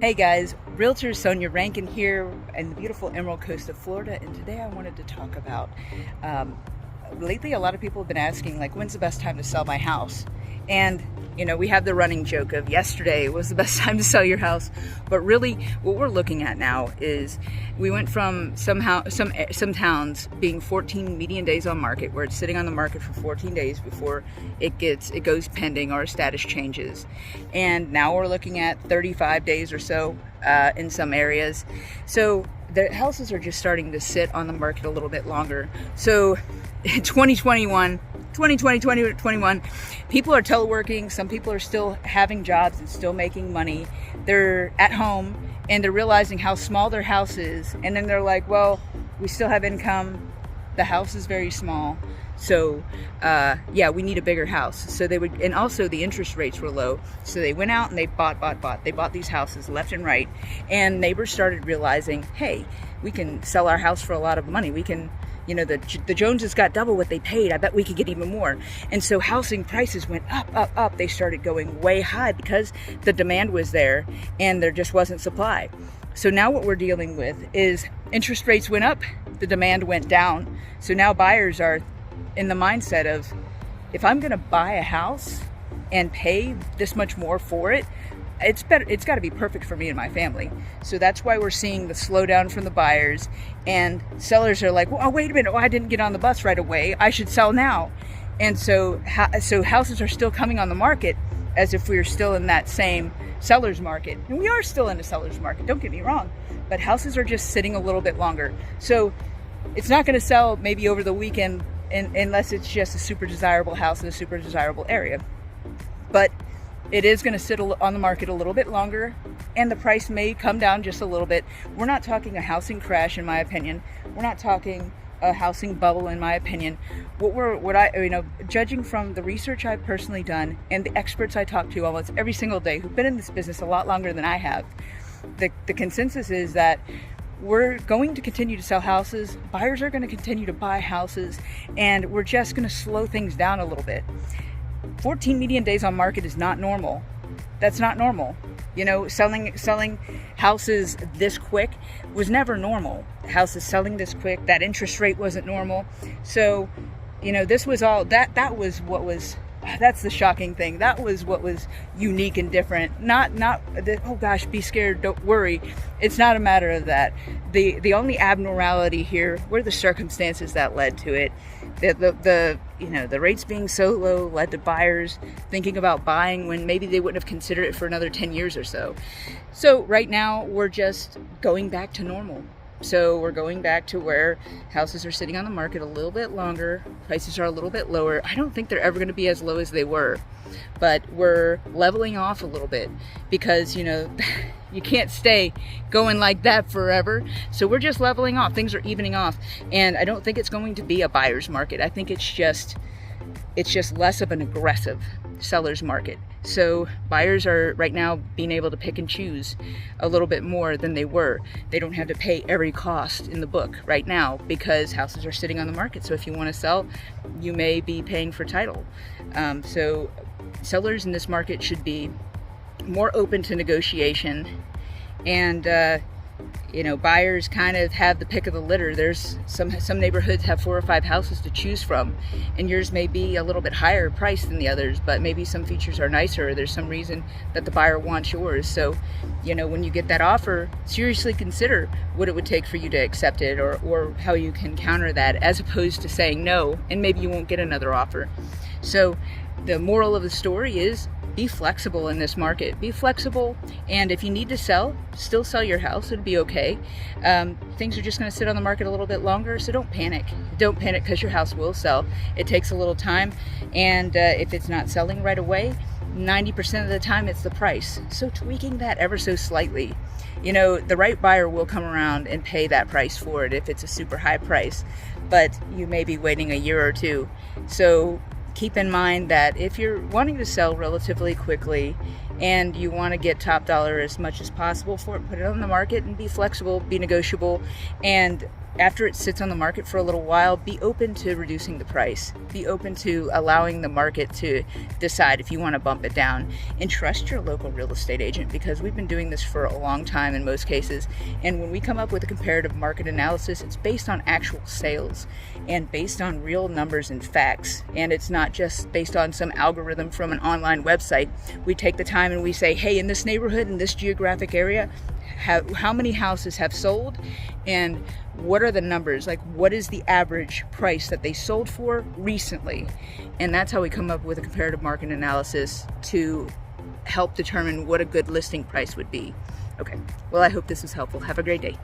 Hey guys, Realtor Sonja Rankin here in the beautiful Emerald Coast of Florida, and today I wanted to talk about, lately a lot of people have been asking, like, when's the best time to sell my house? And, you know, we have the running joke of yesterday was the best time to sell your house, but really what we're looking at now is we went from some towns being 14 median days on market, where it's sitting on the market for 14 days before it goes pending or status changes, and now we're looking at 35 days or so in some areas. So the houses are just starting to sit on the market a little bit longer. So in 2021, people are teleworking. Some people are still having jobs and still making money. They're at home and they're realizing how small their house is. And then they're like, well, we still have income. The house is very small. So yeah, we need a bigger house. So they would, and also the interest rates were low. So they went out and they bought. They bought these houses left and right. And neighbors started realizing, hey, we can sell our house for a lot of money. We can, you know, the Joneses got double what they paid. I bet we could get even more. And so housing prices went up. They started going way high because the demand was there and there just wasn't supply. So now what we're dealing with is interest rates went up, the demand went down. So now buyers are in the mindset of, if I'm going to buy a house and pay this much more for it, it's got to be perfect for me and my family. So that's why we're seeing the slowdown from the buyers, and sellers are like, well, oh, wait a minute, I didn't get on the bus right away, I should sell now. And so houses are still coming on the market as if we were still in that same seller's market. And we are still in a seller's market, don't get me wrong, but houses are just sitting a little bit longer. So it's not going to sell maybe over the weekend unless it's just a super desirable house in a super desirable area. But it is going to sit on the market a little bit longer, and the price may come down just a little bit. We're not talking a housing crash, in my opinion. We're not talking a housing bubble, in my opinion. Judging from the research I've personally done and the experts I talk to almost every single day who've been in this business a lot longer than I have, the consensus is that we're going to continue to sell houses. Buyers are going to continue to buy houses, and we're just going to slow things down a little bit. 14 median days on market is not normal. That's not normal. You know, selling houses this quick was never normal. Houses selling this quick, that interest rate wasn't normal. So, you know, this was all, that's the shocking thing. That was what was unique and different. Not oh gosh, be scared, don't worry. It's not a matter of that. The only abnormality here were the circumstances that led to it. The rates being so low led to buyers thinking about buying when maybe they wouldn't have considered it for another 10 years or so. So right now we're just going back to normal. So we're going back to where houses are sitting on the market a little bit longer, prices are a little bit lower. I don't think they're ever going to be as low as they were, but we're leveling off a little bit because, you know, you can't stay going like that forever. So we're just leveling off. Things are evening off, and I don't think it's going to be a buyer's market. I think it's just less of an aggressive seller's market. So buyers are right now being able to pick and choose a little bit more than they were. They don't have to pay every cost in the book right now because houses are sitting on the market. So if you want to sell, you may be paying for title. So sellers in this market should be more open to negotiation, and you know, buyers kind of have the pick of the litter. There's some neighborhoods have 4 or 5 houses to choose from, and yours may be a little bit higher priced than the others, but maybe some features are nicer, or there's some reason that the buyer wants yours. So, you know, when you get that offer, seriously consider what it would take for you to accept it, or how you can counter that, as opposed to saying no and maybe you won't get another offer. So the moral of the story is, be flexible in this market. Be flexible, and if you need to sell, still sell your house. It'd be okay. Things are just going to sit on the market a little bit longer, so don't panic. Don't panic, because your house will sell. It takes a little time, and if it's not selling right away, 90% of the time it's the price. So tweaking that ever so slightly, you know, the right buyer will come around and pay that price for it if it's a super high price, but you may be waiting a year or two. So keep in mind that if you're wanting to sell relatively quickly and you want to get top dollar as much as possible for it, put it on the market and be flexible, be negotiable, and after it sits on the market for a little while, be open to reducing the price. Be open to allowing the market to decide if you want to bump it down, and trust your local real estate agent, because we've been doing this for a long time in most cases. And when we come up with a comparative market analysis, it's based on actual sales and based on real numbers and facts. And it's not just based on some algorithm from an online website. We take the time and we say, hey, in this neighborhood, in this geographic area, how many houses have sold, and what are the numbers? Like, what is the average price that they sold for recently? And that's how we come up with a comparative market analysis to help determine what a good listing price would be. Okay, well, I hope this was helpful. Have a great day.